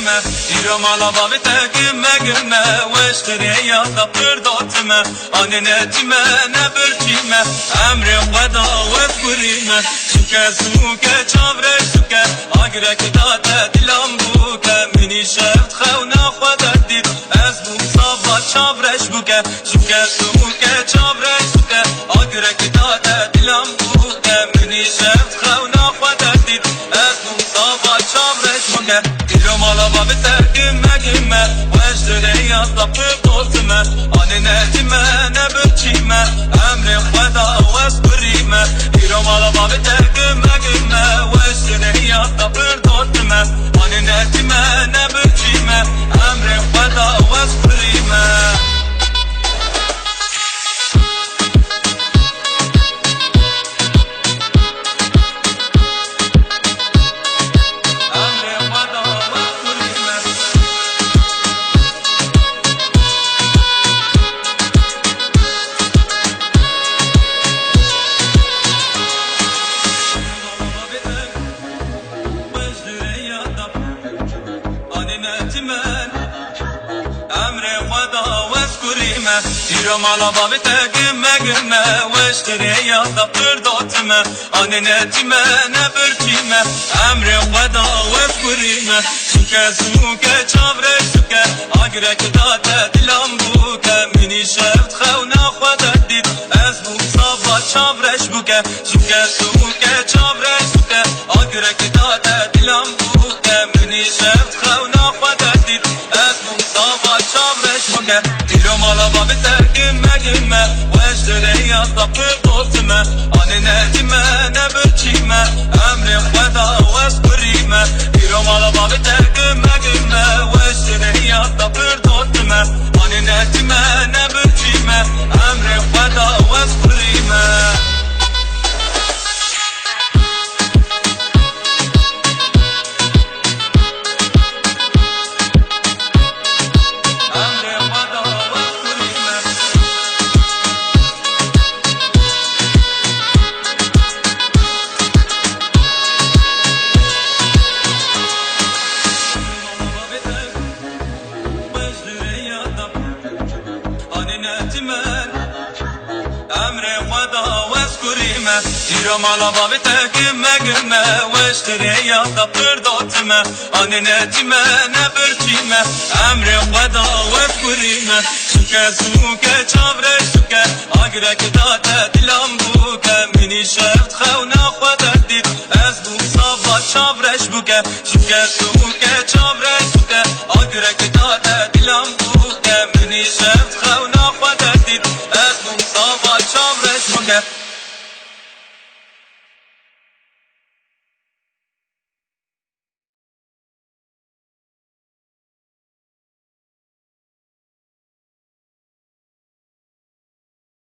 كريمة يرم على بابتك مجمة واشتري يا دبر دوتمة أنا نتمة نبرتيمة أمري ودا وكريمة سوكا سوكا تشابري سوكا أجرك داتا دلام بوكا مني شفت خونا خدا ديد أزبو صابا تشابرش بوكا سوكا سوكا تشابري سوكا أجرك داتا دلام بوكا مني شفت خونا خدا ديد أزبو صابا تشابرش بوكا يرم على بابتك مجمة واشتري يا دبر دوتمة أنا نتمة نبرتيمة أمري خدا وكريمة يرم على بابتك مجمة واشتري يا دبر دوتمة أنا نتمة نبرتيمة أمري خدا وكريمة يرم على بابتك مجمة واشتري يا دبر دوتمة أنا نتمة نبرتيمة أمري خدا وكريمة سوكا سوكا تشابري سوكا أجرك داتا دلام بوكا مني شفت خونا خدا ديد أزبو صابا تشابرش بوكا سوكا سوكا تشابري سوكا أجرك داتا دلام بوكا مني شفت خونا خدا ديد أزبو صابا تشابرش بوكا يرم على بابتك مجمة واشتري يا دبر دوتمة أنا نتمة نبرتيمة أمري خدا وكريمة يرم على بابتك مجمة واشتري يا دبر دوتمة أنا نتمة نبرتيمة أمري خدا وكريمة يرم على بابتك مجمة واشتري يا دبر دوتمة أنا نتمة نبرتيمة أمري خدا وكريمة سوكا سوكا تشابري سوكا أجرك داتا دلام بوكا مني شفت خونا خدا ديد أزبو صابا تشابرش بوكا سوكا سوكا تشابري سوكا أجرك داتا دلام بوكا مني شفت خونا